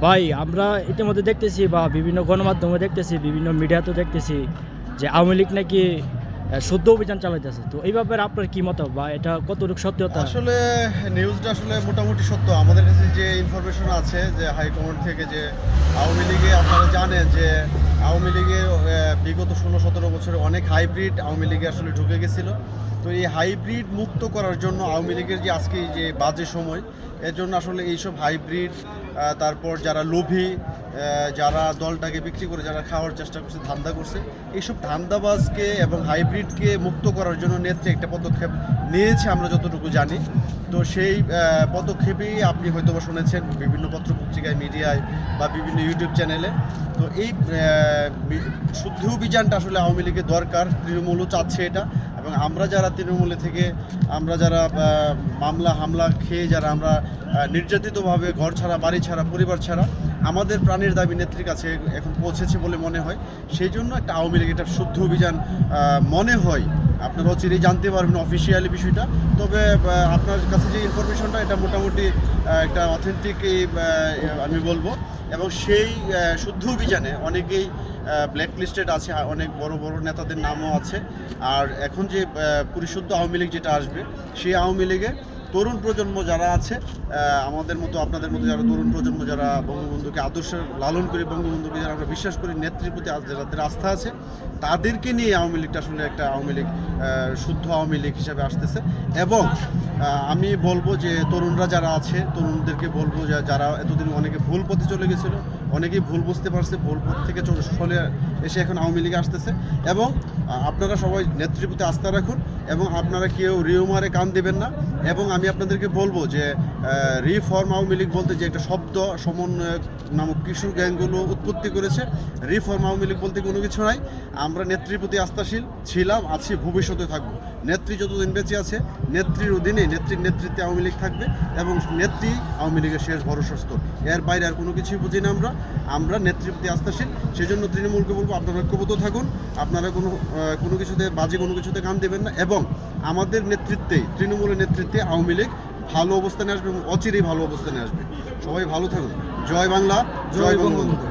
ভাই আমরা ইতিমধ্যে দেখতেছি বা বিভিন্ন গণমাধ্যমে দেখতেছি, বিভিন্ন মিডিয়াতে দেখতেছি যে আওয়ামী লীগ নাকি শুদ্ধ অভিযান চালাইতেছে। তো এই ব্যাপারে আপনার কি মত বা এটা কতটুকু সত্যতা? আসলে নিউজটা আসলে মোটামুটি সত্য। আমাদের কাছে যে ইনফরমেশন আছে যে হাইকমান্ড থেকে, যে আওয়ামী লীগে আপনারা জানেন যে আওয়ামী লীগের বিগত 16-17 বছরে অনেক হাইব্রিড আওয়ামী লীগে আসলে ঢুকে গেছিল। তো এই হাইব্রিড মুক্ত করার জন্য আওয়ামী লীগের যে আজকে যে বাজে সময়, এর জন্য আসলে এইসব হাইব্রিড, তারপর যারা লোভী, যারা দলটাকে বিক্রি করে যারা খাওয়ার চেষ্টা করছে, ধান্দা করছে, এইসব ধান্দাবাজকে এবং হাইব্রিডকে মুক্ত করার জন্য নেত্রী একটা পদক্ষেপ নিয়েছে আমরা যতটুকু জানি। তো সেই পদক্ষেপেই আপনি হয়তো বা শুনেছেন বিভিন্ন পত্রপত্রিকায়, মিডিয়ায় বা বিভিন্ন ইউটিউব চ্যানেলে। তো এই শুদ্ধ অভিযানটা আসলে আওয়ামী লীগের দরকার, তৃণমূলও চাচ্ছে এটা। এবং আমরা যারা তৃণমূলে থেকে আমরা যারা মামলা হামলা খেয়ে যারা আমরা নির্যাতিতভাবে ঘর ছাড়া, বাড়ি ছাড়া, পরিবার ছাড়া, আমাদের প্রাণের দাবি নেত্রীর কাছে এখন পৌঁছেছে বলে মনে হয়। সেই জন্য একটা আওয়ামী লীগ একটা শুদ্ধ অভিযান মনে হয়। আপনারা অচিরেই জানতে পারবেন অফিসিয়ালি বিষয়টা। তবে আপনার কাছে যে ইনফরমেশনটা, এটা মোটামুটি একটা অথেন্টিক আমি বলবো। এবং সেই শুদ্ধ অভিযানে অনেকেই ব্ল্যাক লিস্টেড আছে, অনেক বড় বড় নেতাদের নামও আছে। আর এখন যে পরিশুদ্ধ আওয়ামী লীগ যেটা আসবে, সেই আওয়ামী লীগে তরুণ প্রজন্ম যারা আছে, আমাদের মতো আপনাদের মতো যারা তরুণ প্রজন্ম, যারা বঙ্গবন্ধুকে আদর্শ লালন করি, বঙ্গবন্ধুকে যারা আমরা বিশ্বাস করি, নেত্রীর প্রতি যাদের আস্থা আছে, তাদেরকে নিয়ে আওয়ামী লীগটা আসলে একটা আওয়ামী লীগ শুদ্ধ আওয়ামী লীগ হিসাবে আসতেছে। এবং আমি বলবো যে তরুণরা যারা আছে, তরুণদেরকে বলবো যে যারা এতদিন অনেকে ভুল পথে চলে গেছিলো, অনেকেই ভুল বুঝতে পারছে, ভুল পথ থেকে চলে এসে এখন আওয়ামী লীগে আসতেছে। এবং আপনারা সবাই নেত্রীর প্রতি আস্থা রাখুন এবং আপনারা কেউ রিউমারে কান দেবেন না। এবং আমি আপনাদেরকে বলবো যে রিফর্ম আওয়ামী লীগ বলতে যে একটা শব্দ সমন্বয়ক নামক কিছু গ্যাংগুলো উৎপত্তি করেছে, রিফর্ম আওয়ামী লীগ বলতে কোনো কিছু নাই। আমরা নেত্রীর প্রতি আস্থাশীল ছিলাম, আছি, ভবিষ্যতে থাকবো। নেত্রী যতদিন বেঁচে আছে, নেত্রীর অধীনে, নেত্রীর নেতৃত্বে আওয়ামী লীগ থাকবে এবং নেত্রী আওয়ামী লীগের শেষ ভরসাস্থল। এর বাইরে আর কোনো কিছুই বুঝি না আমরা নেত্রীর প্রতি আস্থাশীল। সেই জন্য তৃণমূলকে বলবো আপনারা ঐক্যবদ্ধ থাকুন, আপনারা কোনো কিছুতে বাজে কোনো কিছুতে কান দেবেন না। এবং আমাদের নেতৃত্বে, তৃণমূলের নেতৃত্বে আওয়ামী লীগ ভালো অবস্থানে আসবে এবং অচিরেই ভালো অবস্থানে আসবে। সবাই ভালো থাকুন। জয় বাংলা, জয় বঙ্গবন্ধু।